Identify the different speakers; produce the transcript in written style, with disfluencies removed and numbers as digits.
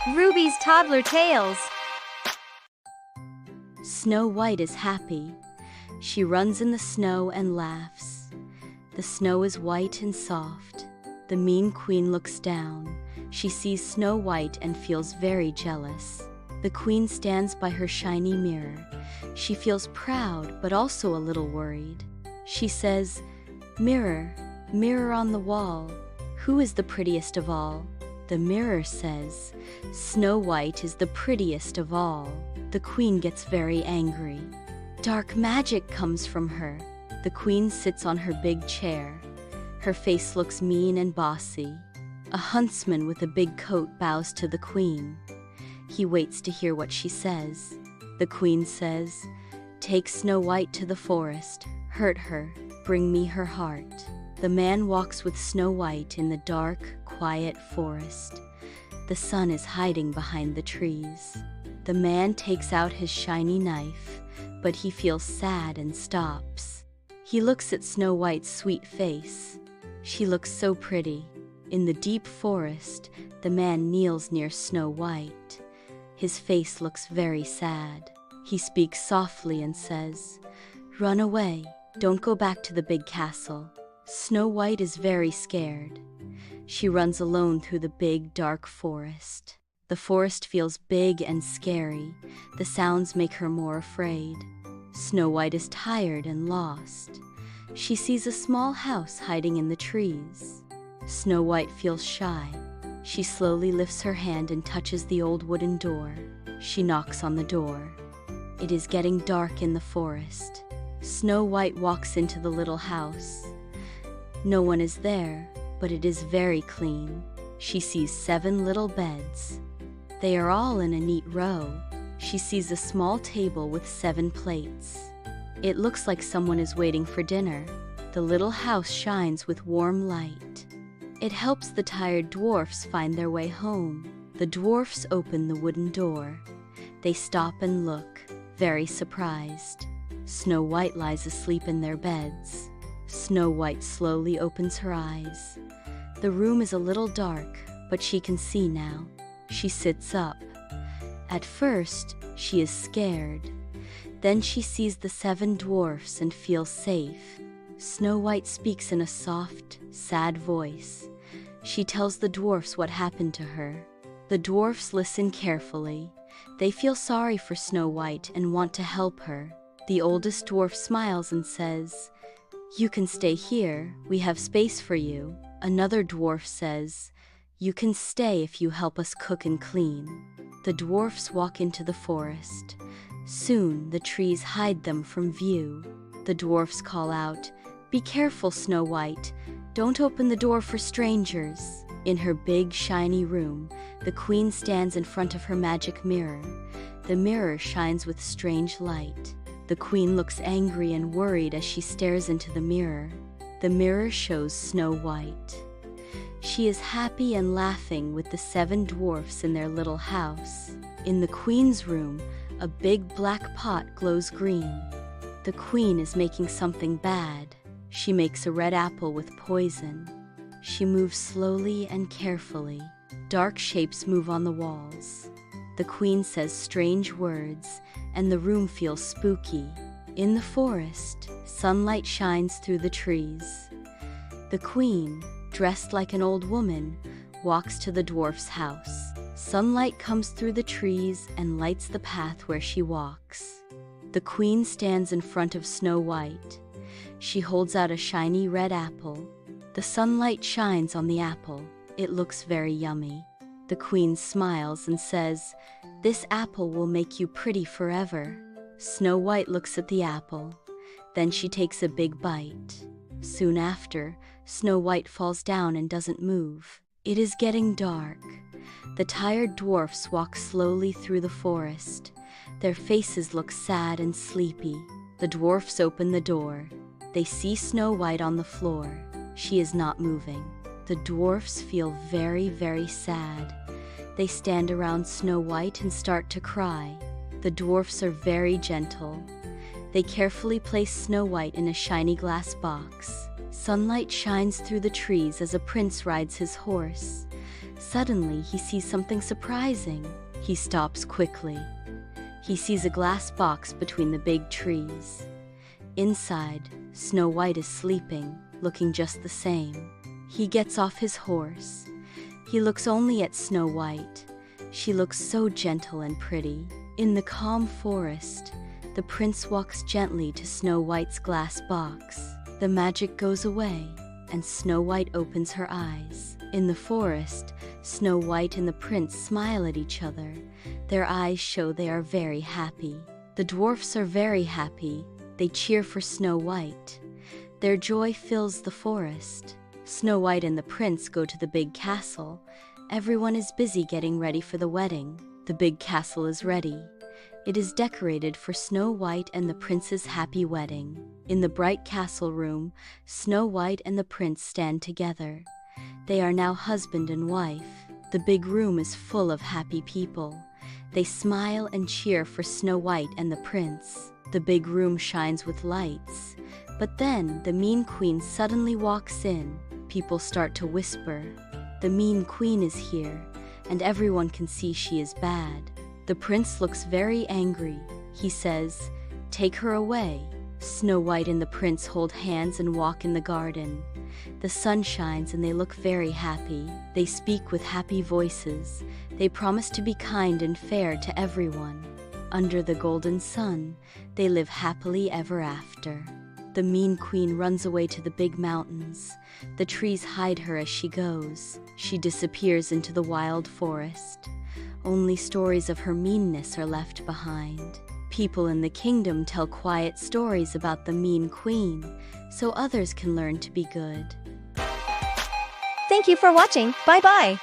Speaker 1: Ruby's Toddler Tales.
Speaker 2: Snow White is happy. She runs in the snow and laughs. The snow is white and soft. The mean queen looks down. She sees Snow White and feels very jealous. The queen stands by her shiny mirror. She feels proud but also a little worried. She says, "Mirror, mirror on the wall, who is the prettiest of all?" The mirror says, "Snow White is the prettiest of all." The queen gets very angry. Dark magic comes from her. The queen sits on her big chair. Her face looks mean and bossy. A huntsman with a big coat bows to the queen. He waits to hear what she says. The queen says, "Take Snow White to the forest, hurt her, bring me her heart." The man walks with Snow White in the dark, quiet forest. The sun is hiding behind the trees. The man takes out his shiny knife, but he feels sad and stops. He looks at Snow White's sweet face. She looks so pretty. In the deep forest, the man kneels near Snow White. His face looks very sad. He speaks softly and says, "Run away. Don't go back to the big castle." Snow White is very scared. She runs alone through the big, dark forest. The forest feels big and scary. The sounds make her more afraid. Snow White is tired and lost. She sees a small house hiding in the trees. Snow White feels shy. She slowly lifts her hand and touches the old wooden door. She knocks on the door. It is getting dark in the forest. Snow White walks into the little house. No one is there, but it is very clean. She sees 7 little beds. They are all in a neat row. She sees a small table with 7 plates. It looks like someone is waiting for dinner. The little house shines with warm light. It helps the tired dwarfs find their way home. The dwarfs open the wooden door. They stop and look, very surprised. Snow White lies asleep in their beds. Snow White slowly opens her eyes. The room is a little dark, but she can see now. She sits up. At first, she is scared. Then she sees the 7 dwarfs and feels safe. Snow White speaks in a soft, sad voice. She tells the dwarfs what happened to her. The dwarfs listen carefully. They feel sorry for Snow White and want to help her. The oldest dwarf smiles and says, "You can stay here, we have space for you." Another dwarf says, "You can stay if you help us cook and clean." The dwarfs walk into the forest. Soon the trees hide them from view. The dwarfs call out, "Be careful, Snow White. Don't open the door for strangers." In her big, shiny room, the queen stands in front of her magic mirror. The mirror shines with strange light. The queen looks angry and worried as she stares into the mirror. The mirror shows Snow White. She is happy and laughing with the 7 dwarfs in their little house. In the queen's room, a big black pot glows green. The queen is making something bad. She makes a red apple with poison. She moves slowly and carefully. Dark shapes move on the walls. The queen says strange words, and the room feels spooky. In the forest, sunlight shines through the trees. The queen, dressed like an old woman, walks to the dwarf's house. Sunlight comes through the trees and lights the path where she walks. The queen stands in front of Snow White. She holds out a shiny red apple. The sunlight shines on the apple. It looks very yummy. The queen smiles and says, "This apple will make you pretty forever." Snow White looks at the apple. Then she takes a big bite. Soon after, Snow White falls down and doesn't move. It is getting dark. The tired dwarfs walk slowly through the forest. Their faces look sad and sleepy. The dwarfs open the door. They see Snow White on the floor. She is not moving. The dwarfs feel very, very sad. They stand around Snow White and start to cry. The dwarfs are very gentle. They carefully place Snow White in a shiny glass box. Sunlight shines through the trees as a prince rides his horse. Suddenly, he sees something surprising. He stops quickly. He sees a glass box between the big trees. Inside, Snow White is sleeping, looking just the same. He gets off his horse. He looks only at Snow White. She looks so gentle and pretty. In the calm forest, the prince walks gently to Snow White's glass box. The magic goes away, and Snow White opens her eyes. In the forest, Snow White and the prince smile at each other. Their eyes show they are very happy. The dwarfs are very happy. They cheer for Snow White. Their joy fills the forest. Snow White and the prince go to the big castle. Everyone is busy getting ready for the wedding. The big castle is ready. It is decorated for Snow White and the prince's happy wedding. In the bright castle room, Snow White and the prince stand together. They are now husband and wife. The big room is full of happy people. They smile and cheer for Snow White and the prince. The big room shines with lights. But then the mean queen suddenly walks in. People start to whisper, "The mean queen is here," and everyone can see she is bad. The prince looks very angry. He says, "Take her away." Snow White and the prince hold hands and walk in the garden. The sun shines and they look very happy. They speak with happy voices. They promise to be kind and fair to everyone. Under the golden sun, they live happily ever after. The mean queen runs away to the big mountains. The trees hide her as she goes. She disappears into the wild forest. Only stories of her meanness are left behind. People in the kingdom tell quiet stories about the mean queen, so others can learn to be good.
Speaker 1: Thank you for watching. Bye-bye.